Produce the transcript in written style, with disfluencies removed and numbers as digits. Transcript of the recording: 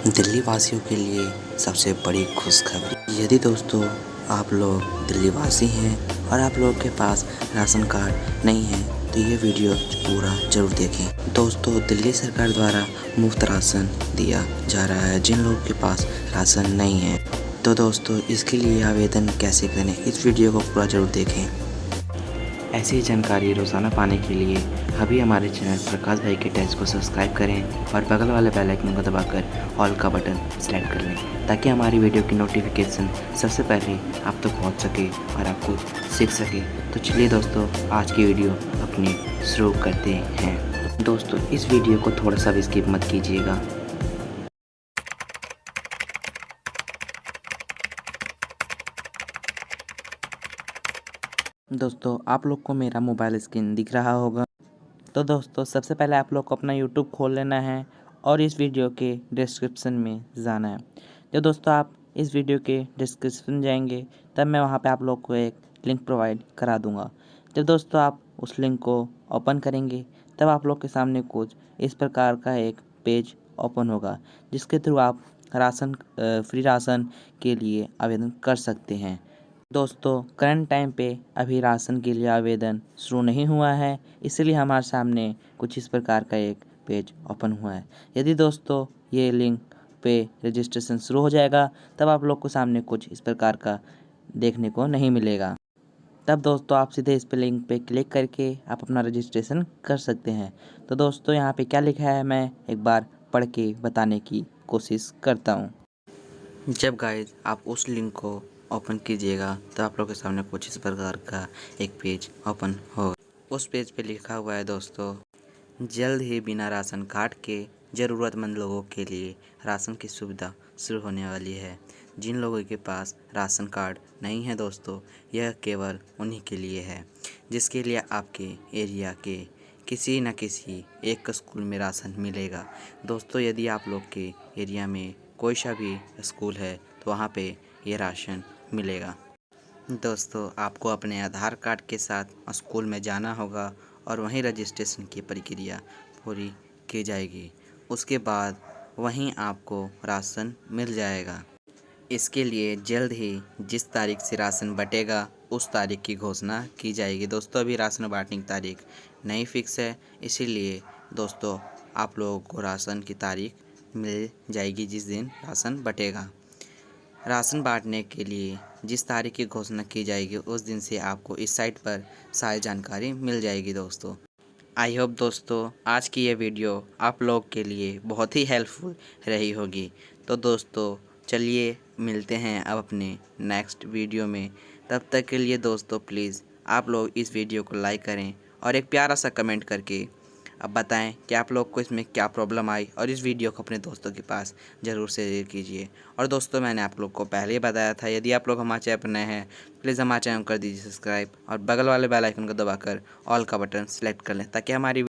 दिल्ली वासियों के लिए सबसे बड़ी खुशखबरी। यदि दोस्तों आप लोग दिल्ली वासी हैं और आप लोग के पास राशन कार्ड नहीं है तो ये वीडियो पूरा जरूर देखें। दोस्तों दिल्ली सरकार द्वारा मुफ्त राशन दिया जा रहा है जिन लोगों के पास राशन नहीं है। तो दोस्तों इसके लिए आवेदन कैसे करें, इस वीडियो को पूरा जरूर देखें। ऐसी जानकारी रोज़ाना पाने के लिए अभी हमारे चैनल प्रकाश भाई के टैग को सब्सक्राइब करें और बगल वाले बेल आइकन को दबाकर ऑल का बटन सेलेक्ट कर लें ताकि हमारी वीडियो की नोटिफिकेशन सबसे पहले आप तक पहुंच सके और आपको सीख सके। तो चलिए दोस्तों आज की वीडियो अपनी शुरू करते हैं। दोस्तों इस वीडियो को थोड़ा सा भी स्किप मत कीजिएगा। दोस्तों आप लोग को मेरा मोबाइल स्क्रीन दिख रहा होगा। तो दोस्तों सबसे पहले आप लोग को अपना यूट्यूब खोल लेना है और इस वीडियो के डिस्क्रिप्शन में जाना है। जब दोस्तों आप इस वीडियो के डिस्क्रिप्शन जाएंगे तब मैं वहां पे आप लोग को एक लिंक प्रोवाइड करा दूंगा। जब दोस्तों आप उस लिंक को ओपन करेंगे तब आप लोग के सामने कुछ इस प्रकार का एक पेज ओपन होगा जिसके थ्रू आप फ्री राशन के लिए आवेदन कर सकते हैं। दोस्तों करंट टाइम पे अभी राशन के लिए आवेदन शुरू नहीं हुआ है, इसलिए हमारे सामने कुछ इस प्रकार का एक पेज ओपन हुआ है। यदि दोस्तों ये लिंक पे रजिस्ट्रेशन शुरू हो जाएगा तब आप लोग को सामने कुछ इस प्रकार का देखने को नहीं मिलेगा। तब दोस्तों आप सीधे इस पे लिंक पे क्लिक करके आप अपना रजिस्ट्रेशन कर सकते हैं। तो दोस्तों यहाँ पे क्या लिखा है मैं एक बार पढ़ के बताने की कोशिश करता हूँ। जब गाइस आप उस लिंक को ओपन कीजिएगा तो आप लोग के सामने कुछ इस प्रकार का एक पेज ओपन होगा। उस पेज पे लिखा हुआ है दोस्तों, जल्द ही बिना राशन कार्ड के ज़रूरतमंद लोगों के लिए राशन की सुविधा शुरू होने वाली है। जिन लोगों के पास राशन कार्ड नहीं है दोस्तों, यह केवल उन्हीं के लिए है जिसके लिए आपके एरिया के किसी न किसी एक स्कूल में राशन मिलेगा। दोस्तों यदि आप लोग के एरिया में कोई सा भी स्कूल है तो वहाँ पे ये राशन मिलेगा। दोस्तों आपको अपने आधार कार्ड के साथ स्कूल में जाना होगा और वहीं रजिस्ट्रेशन की प्रक्रिया पूरी की जाएगी। उसके बाद वहीं आपको राशन मिल जाएगा। इसके लिए जल्द ही जिस तारीख से राशन बटेगा उस तारीख की घोषणा की जाएगी। दोस्तों अभी राशन बांटने की तारीख नहीं फिक्स है, इसीलिए दोस्तों आप लोगों को राशन की तारीख मिल जाएगी जिस दिन राशन बटेगा। राशन बांटने के लिए जिस तारीख की घोषणा की जाएगी उस दिन से आपको इस साइट पर सारी जानकारी मिल जाएगी। दोस्तों आई होप दोस्तों आज की ये वीडियो आप लोग के लिए बहुत ही हेल्पफुल रही होगी। तो दोस्तों चलिए मिलते हैं अब अपने नेक्स्ट वीडियो में। तब तक के लिए दोस्तों प्लीज़ आप लोग इस वीडियो को लाइक करें और एक प्यारा सा कमेंट करके अब बताएं कि आप लोग को इसमें क्या प्रॉब्लम आई और इस वीडियो को अपने दोस्तों के पास ज़रूर शेयर कीजिए। और दोस्तों मैंने आप लोग को पहले ही बताया था, यदि आप लोग हमारे चैनल पर नए हैं प्लीज़ हमारे चैनल कर दीजिए सब्सक्राइब और बगल वाले बेल आइकन को दबाकर ऑल का बटन सेलेक्ट कर लें ताकि हमारी